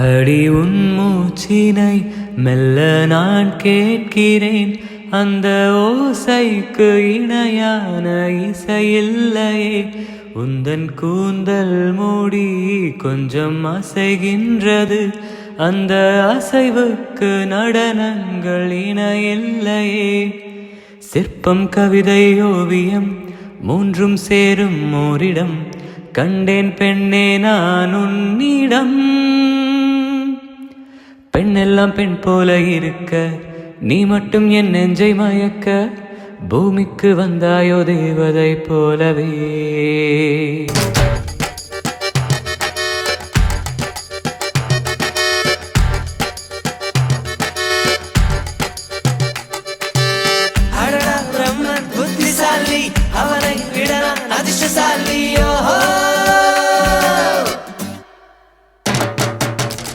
அடி உன் மூச்சினை மெல்ல நான் கேட்கிறேன், அந்த ஓசைக்கு இணையான இசையில்லையே. உந்தன் கூந்தல் மூடி கொஞ்சம் அசைகின்றது, அந்த அசைவுக்கு நடனங்கள் இணையில்லையே. சிற்பம் கவிதை ஓவியம் மூன்றும் சேரும் ஓரிடம், கண்டேன் பெண்ணே நான் உன்னிடம். பெண்ணெல்லாம் பெண் போல இருக்க, நீ மட்டும் என் நெஞ்சை மயக்க, பூமிக்கு வந்தாயோ தேவதை போலவே.